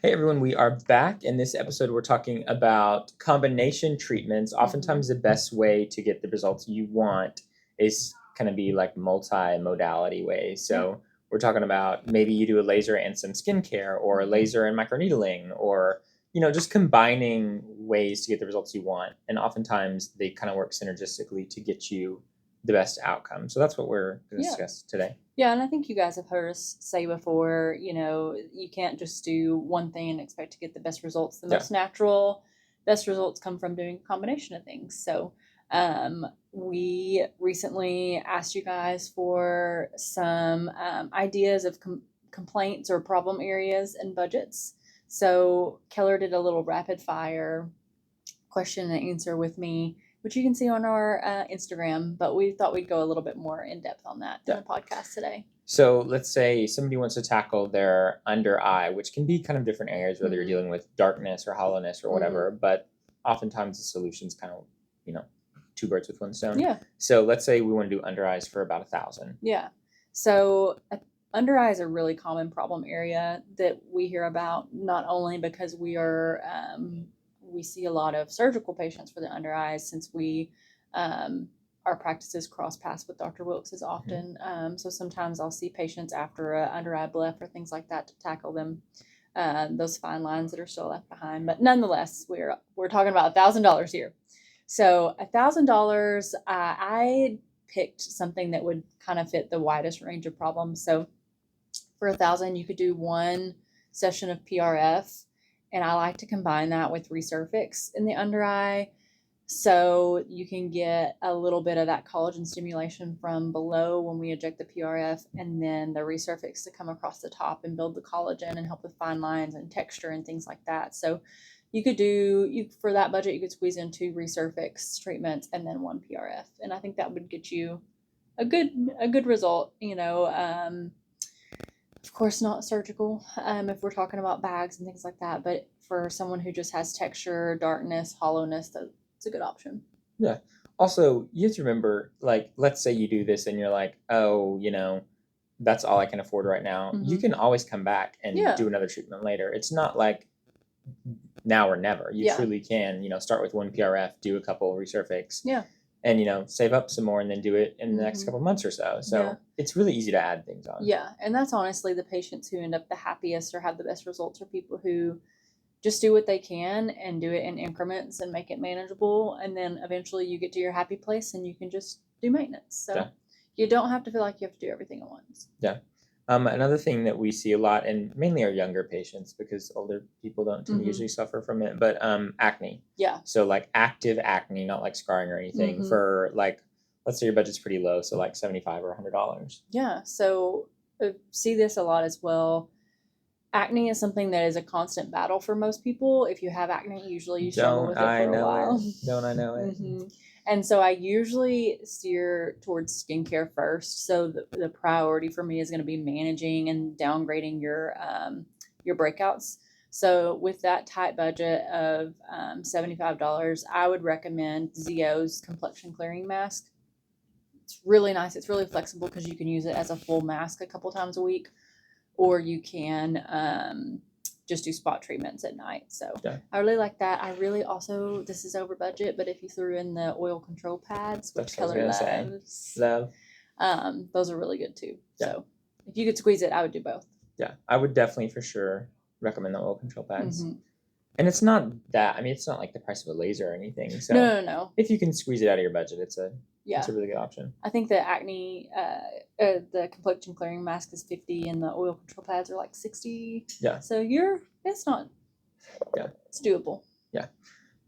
Hey everyone, we are back. In this episode, we're talking about combination treatments. Oftentimes, the best way to get the results you want is kind of be like multi-modality ways. So, we're talking about maybe you do a laser and some skincare, or a laser and microneedling, or just combining ways to get the results you want. And oftentimes, they kind of work synergistically to get you the best outcome. So that's what we're going to discuss today. Yeah, and I think you guys have heard us say before, you can't just do one thing and expect to get the best results. The most natural, best results come from doing a combination of things. So we recently asked you guys for some ideas of complaints or problem areas and budgets. So Keller did a little rapid fire question and answer with me, which you can see on our Instagram, but we thought we'd go a little bit more in depth on that in the podcast today. So let's say somebody wants to tackle their under eye, which can be kind of different areas, whether you're dealing with darkness or hollowness or whatever, but oftentimes the solution's kind of, two birds with one stone. Yeah. So let's say we want to do under eyes for about $1,000. Yeah. So under eye is a really common problem area that we hear about, not only because we see a lot of surgical patients for the under eyes, since our practices cross paths with Dr. Wilkes as often. So sometimes I'll see patients after an under eye blep or things like that to tackle them, those fine lines that are still left behind. But nonetheless, we're talking about $1,000 here. So $1,000, I picked something that would kind of fit the widest range of problems. So for $1,000, you could do one session of PRF. And I like to combine that with Resurfix in the under eye, so you can get a little bit of that collagen stimulation from below when we inject the PRF, and then the Resurfix to come across the top and build the collagen and help with fine lines and texture and things like that. So you could for that budget, you could squeeze in 2 Resurfix treatments and then 1 PRF. And I think that would get you a good result, Of course, not surgical, if we're talking about bags and things like that. But for someone who just has texture, darkness, hollowness, that's a good option. Yeah. Also, you have to remember, like, let's say you do this and you're like, oh, that's all I can afford right now. You can always come back and do another treatment later. It's not like now or never. You truly can, start with 1 PRF, do a couple Resurfix. Yeah. And, save up some more and then do it in the next couple months or so. So it's really easy to add things on. Yeah. And that's honestly the patients who end up the happiest or have the best results are people who just do what they can and do it in increments and make it manageable. And then eventually you get to your happy place and you can just do maintenance. So you don't have to feel like you have to do everything at once. Yeah. Another thing that we see a lot, and mainly our younger patients, because older people don't usually suffer from it, but acne. Yeah. So like active acne, not like scarring or anything, for like, let's say your budget's pretty low, so like $75 or $100. Yeah. So see this a lot as well. Acne is something that is a constant battle for most people. If you have acne, usually you struggle with it for a while. Don't I know it? And so I usually steer towards skincare first. So the priority for me is going to be managing and downgrading your breakouts. So with that tight budget of $75, I would recommend Zio's complexion clearing mask. It's really nice. It's really flexible because you can use it as a full mask a couple times a week, or you can just do spot treatments at night. So I really like that. I really also, this is over budget, but if you threw in the oil control pads, which Keller loves, those are really good too. Yeah. So if you could squeeze it, I would do both. Yeah, I would definitely for sure recommend the oil control pads. And it's not it's not like the price of a laser or anything. So no. If you can squeeze it out of your budget, it's a really good option. I think the acne, the complexion clearing mask is $50 and the oil control pads are like $60. Yeah. So it's doable. Yeah.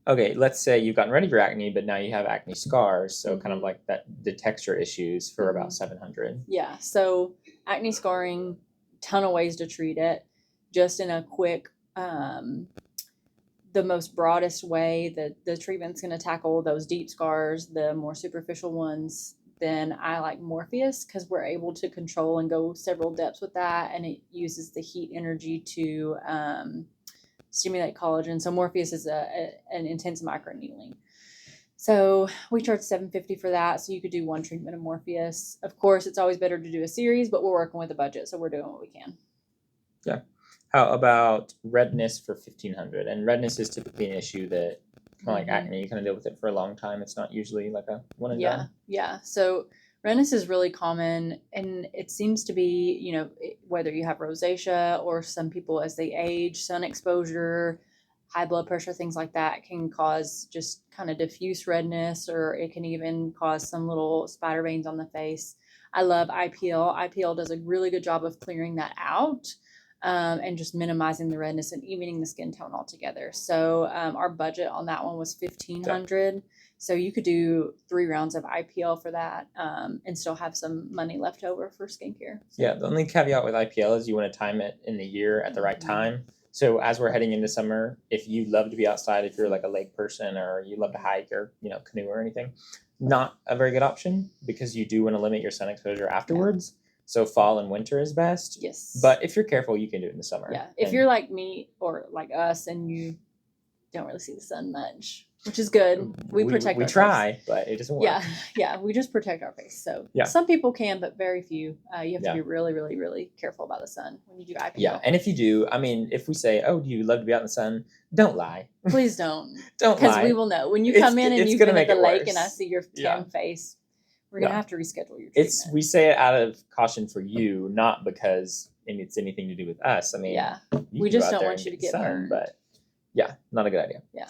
Okay, let's say you've gotten ready for acne, but now you have acne scars. So kind of like the texture issues for about $700. Yeah. So acne scarring, ton of ways to treat it. Just in a quick, the most broadest way that the treatment's going to tackle those deep scars, the more superficial ones, then I like Morpheus because we're able to control and go several depths with that, and it uses the heat energy to stimulate collagen. So Morpheus is an intense microneedling. So we charge $750 for that. So you could do one treatment of Morpheus. Of course, it's always better to do a series, but we're working with a budget, so we're doing what we can. Yeah. How about redness for 1500? And redness is typically an issue that kind of like acne. You kind of deal with it for a long time. It's not usually like a one and done. Yeah. So redness is really common, and it seems to be, whether you have rosacea or some people as they age, sun exposure, high blood pressure, things like that can cause just kind of diffuse redness, or it can even cause some little spider veins on the face. I love IPL. IPL does a really good job of clearing that out. And just minimizing the redness and evening the skin tone altogether. So our budget on that one was $1,500. So you could do 3 rounds of IPL for that and still have some money left over for skincare. So. Yeah, the only caveat with IPL is you want to time it in the year at the right time. So as we're heading into summer, if you love to be outside, if you're like a lake person or you love to hike or canoe or anything, not a very good option because you do want to limit your sun exposure afterwards. Yeah. So fall and winter is best. Yes. But if you're careful, you can do it in the summer. Yeah. If you're like me or like us and you don't really see the sun much, which is good. We protect our try, face. But it doesn't work. Yeah. We just protect our face. So yeah. Some people can, but very few. You have to be really, really, really careful about the sun when you do IPL. Yeah. And if you do, I mean, if we say, oh, do you love to be out in the sun? Don't lie. Please don't. Don't lie. Because we will know. When you come in and you've been at the lake and I see your tan face, we're going to have to reschedule your treatment. We say it out of caution for you, not because it's anything to do with us. I mean, we just don't want you to get burned. But yeah, not a good idea. Yeah.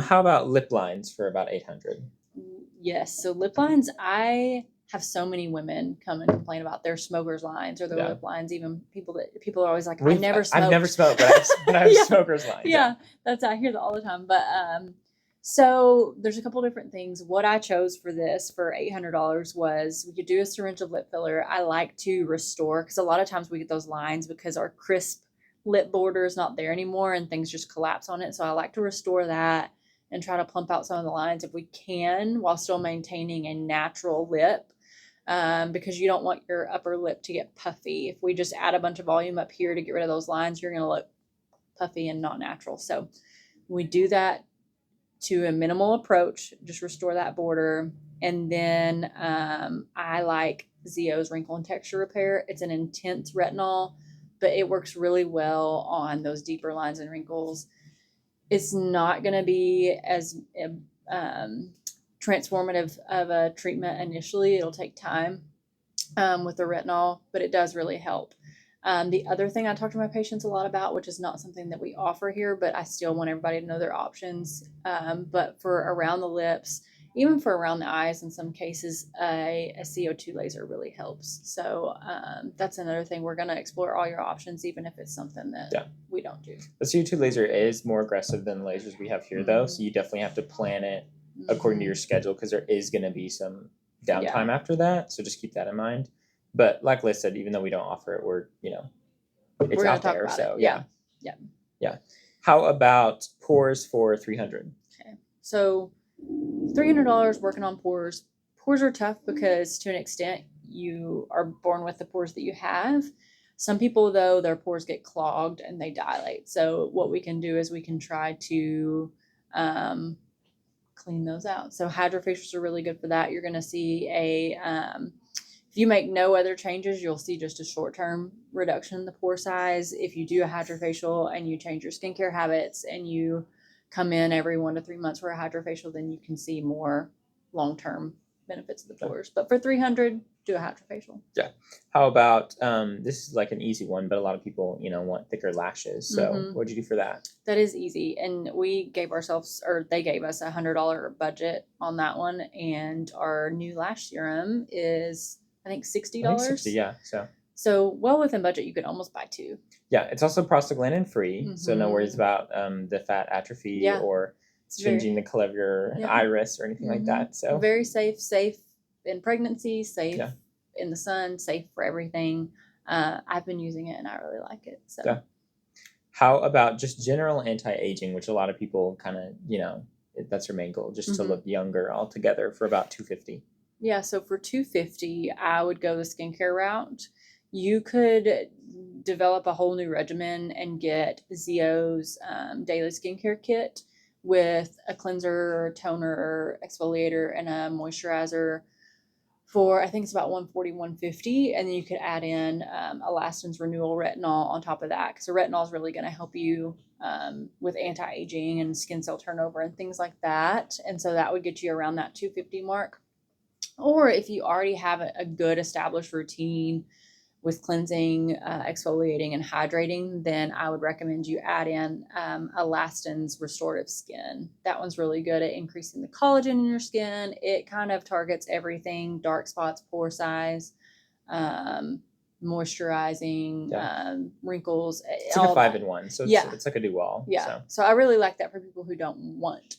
How about lip lines for about 800? Yes. So lip lines, I have so many women come and complain about their smokers lines or their lip lines. Even people are always like, I've never smoked, but I have smokers lines. Yeah. I hear that all the time. But so there's a couple different things. What I chose for this for $800 was we could do a syringe of lip filler. I like to restore because a lot of times we get those lines because our crisp lip border is not there anymore and things just collapse on it. So I like to restore that and try to plump out some of the lines if we can while still maintaining a natural lip because you don't want your upper lip to get puffy. If we just add a bunch of volume up here to get rid of those lines, you're going to look puffy and not natural. So we do that to a minimal approach, just restore that border. And then I like Zio's Wrinkle and Texture Repair. It's an intense retinol, but it works really well on those deeper lines and wrinkles. It's not going to be as transformative of a treatment initially. It'll take time with the retinol, but it does really help. The other thing I talk to my patients a lot about, which is not something that we offer here, but I still want everybody to know their options. But for around the lips, even for around the eyes, in some cases, a CO2 laser really helps. So that's another thing. We're going to explore all your options, even if it's something that we don't do. The CO2 laser is more aggressive than the lasers we have here, though. So you definitely have to plan it according to your schedule because there is going to be some downtime after that. So just keep that in mind. But like Liz said, even though we don't offer it, it's out there. So yeah. How about pores for 300? Okay, so $300 working on pores. Pores are tough because to an extent you are born with the pores that you have. Some people though, their pores get clogged and they dilate. So what we can do is we can try to clean those out. So hydrofacials are really good for that. You're going to see if you make no other changes, you'll see just a short-term reduction in the pore size. If you do a hydrofacial and you change your skincare habits and you come in every 1 to 3 months for a hydrofacial, then you can see more long-term benefits of the pores. But for $300, do a hydrofacial. Yeah. How about this is like an easy one, but a lot of people want thicker lashes. So what'd you do for that? That is easy, and they gave us a $100 budget on that one, and our new lash serum is I think $60. I think 60, yeah. So well within budget, you could almost buy 2. Yeah, it's also prostaglandin free, so no worries about the fat atrophy or changing the color of your iris or anything like that. So very safe in pregnancy, safe in the sun, safe for everything. I've been using it and I really like it. So how about just general anti-aging, which a lot of people kind of, that's their main goal, just to look younger altogether for about $250. Yeah, so for $250, I would go the skincare route. You could develop a whole new regimen and get Zio's daily skincare kit with a cleanser, toner, exfoliator, and a moisturizer for, I think it's about 140, 150. And then you could add in Elastin's Renewal Retinol on top of that, because the retinol is really going to help you with anti-aging and skin cell turnover and things like that. And so that would get you around that 250 mark. Or if you already have a good established routine with cleansing, exfoliating, and hydrating, then I would recommend you add in Elastin's Restorative Skin. That one's really good at increasing the collagen in your skin. It kind of targets everything: dark spots, pore size, moisturizing, wrinkles. It's like a 5-in-1, so it's like a do-all. Yeah. So I really like that for people who don't want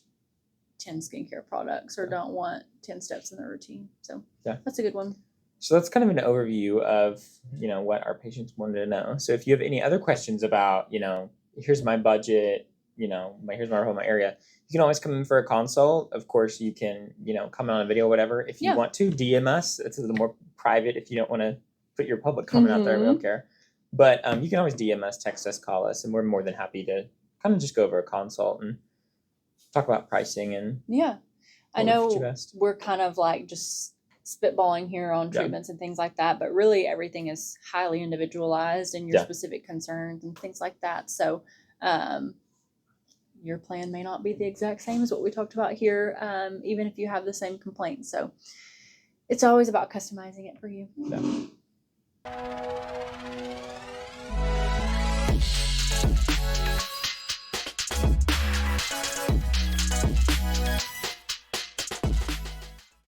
10 skincare products or don't want 10 steps in their routine. So that's a good one. So that's kind of an overview of, what our patients wanted to know. So if you have any other questions about, here's my budget, here's my area, you can always come in for a consult. Of course, you can, comment on a video, whatever. If you want to, DM us. It's a little more private if you don't want to put your public comment out there. We don't care. But you can always DM us, text us, call us, and we're more than happy to kind of just go over a consult and talk about pricing and I know we're kind of like just spitballing here on treatments and things like that, but really everything is highly individualized and your specific concerns and things like that. So your plan may not be the exact same as what we talked about here, even if you have the same complaints. So it's always about customizing it for you.